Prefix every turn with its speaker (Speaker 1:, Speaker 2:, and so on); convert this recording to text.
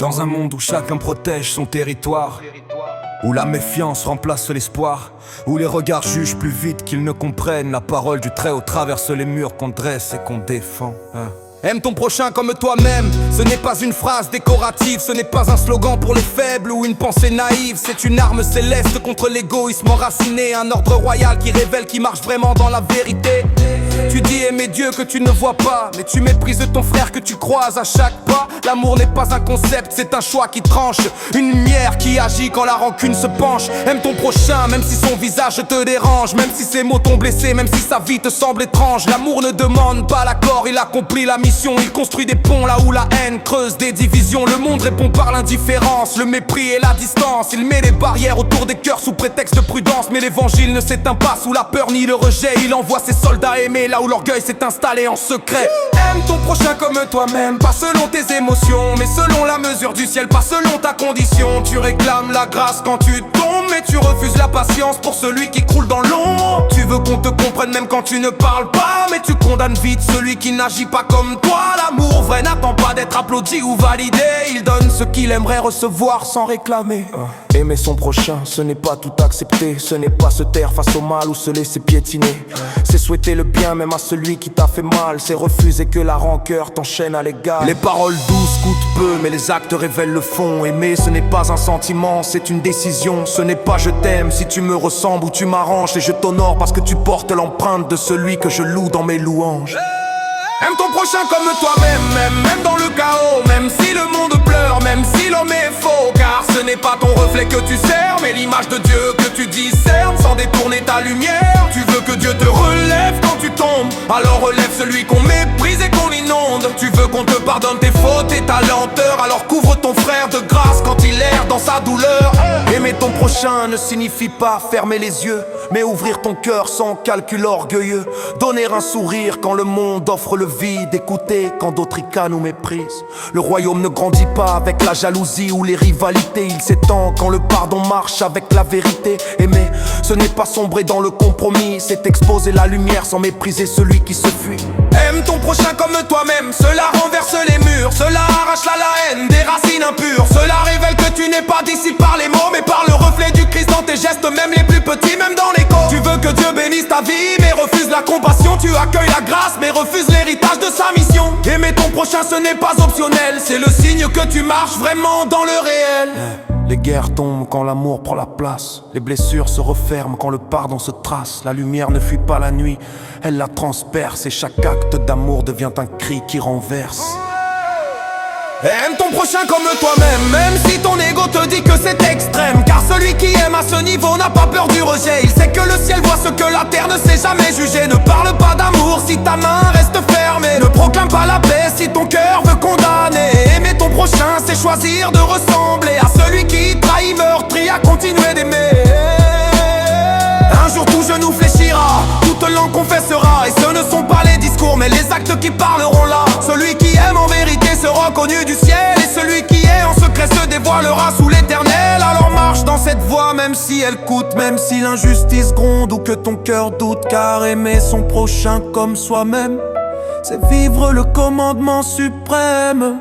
Speaker 1: Dans un monde où chacun protège son territoire, où la méfiance remplace l'espoir, où les regards jugent plus vite qu'ils ne comprennent, la parole du Très-Haut traverse les murs qu'on dresse et qu'on défend. Aime ton prochain comme toi-même, ce n'est pas une phrase décorative, ce n'est pas un slogan pour les faibles ou une pensée naïve. C'est une arme céleste contre l'égoïsme enraciné, un ordre royal qui révèle qui marche vraiment dans la vérité. Tu dis aimer Dieu que tu ne vois pas, mais tu méprises ton frère que tu croises à chaque pas. L'amour n'est pas un concept, c'est un choix qui tranche, une lumière qui agit quand la rancune se penche. Aime ton prochain même si son visage te dérange, même si ses mots t'ont blessé, même si sa vie te semble étrange. L'amour ne demande pas l'accord, il accomplit la mission. Il construit des ponts là où la haine creuse des divisions. Le monde répond par l'indifférence, le mépris et la distance. Il met des barrières autour des cœurs sous prétexte de prudence, mais l'évangile ne s'éteint pas sous la peur ni le rejet. Il envoie ses soldats aimés là où l'orgueil s'est installé en secret. Aime ton prochain comme toi-même, pas selon tes émotions, mais selon la mesure du ciel, pas selon ta condition. Tu réclames la grâce quand tu tombes, mais tu refuses la patience pour celui qui croule dans l'ombre. Tu veux qu'on te comprenne même quand tu ne parles pas, mais tu condamnes vite celui qui n'agit pas comme toi. L'amour vrai n'attend pas d'être applaudi ou validé, il donne ce qu'il aimerait recevoir sans réclamer. Aimer son prochain, ce n'est pas tout accepter, ce n'est pas se taire face au mal ou se laisser piétiner. C'est souhaiter le bien même à celui qui t'a fait mal, c'est refuser que la rancœur t'enchaîne à l'égal. Les paroles douces coûtent peu, mais les actes révèlent le fond. Aimer ce n'est pas un sentiment, c'est une décision. Ce n'est pas je t'aime si tu me ressembles ou tu m'arranges, et je t'honore parce que tu portes l'empreinte de celui que je loue dans mes louanges. Aime ton prochain comme toi-même, même dans le chaos, même si le monde pleure, même si l'homme est faux. Car ce n'est pas ton reflet que tu sers, mais l'image de Dieu que tu discernes sans détourner ta lumière. Tu veux que Dieu te relève quand tu tombes, alors relève celui qu'on méprise et qu'on inonde. Tu veux qu'on te pardonne tes fautes et ta lenteur, alors couvre ton frère de grâce quand il erre dans sa douleur. Aimer ton prochain ne signifie pas fermer les yeux, mais ouvrir ton cœur sans calcul orgueilleux. Donner un sourire quand le monde offre le vide, écouter quand d'autres ricanent ou méprisent. Le royaume ne grandit pas avec la jalousie ou les rivalités, il s'étend quand le pardon marche avec la vérité. Aimer, ce n'est pas sombrer dans le compromis, c'est exposer la lumière sans mépriser celui qui se fuit. Aime ton prochain comme toi-même, cela renverse les murs, cela arrache la haine des racines impures. Cela révèle que tu n'es pas d'ici par les mots, mais par le reflet du Christ dans tes gestes, même les plus petits, même dans l'écho. Tu veux que Dieu bénisse ta vie, mais refuse la compassion. Tu accueilles la grâce, mais refuse l'héritage de sa mission. Aimer ton prochain, ce n'est pas optionnel, c'est le signe que tu marches vraiment dans le réel. Les guerres tombent quand l'amour prend la place, les blessures se referment quand le pardon se trace. La lumière ne fuit pas la nuit, elle la transperce, et chaque acte d'amour devient un cri qui renverse. Aime ton prochain comme toi-même, même si ton ego te dit que c'est extrême. Car celui qui aime à ce niveau n'a pas peur du rejet. Il sait que le ciel voit ce que la terre ne sait jamais juger. Ne parle pas d'amour si ta main reste fermée, ne proclame pas la paix si ton cœur veut condamner. Aimer ton prochain, c'est choisir de ressembler à celui qui trahit, meurtrit, à continuer d'aimer. Un jour tout genou fléchira, toute langue confessera, et ce ne sont pas les discours mais les actes qui parleront là. Celui qui aime en vérité sera connu du ciel, et celui qui est en secret se dévoilera sous l'éternel. Alors marche dans cette voie même si elle coûte, même si l'injustice gronde ou que ton cœur doute. Car aimer son prochain comme soi-même, c'est vivre le commandement suprême.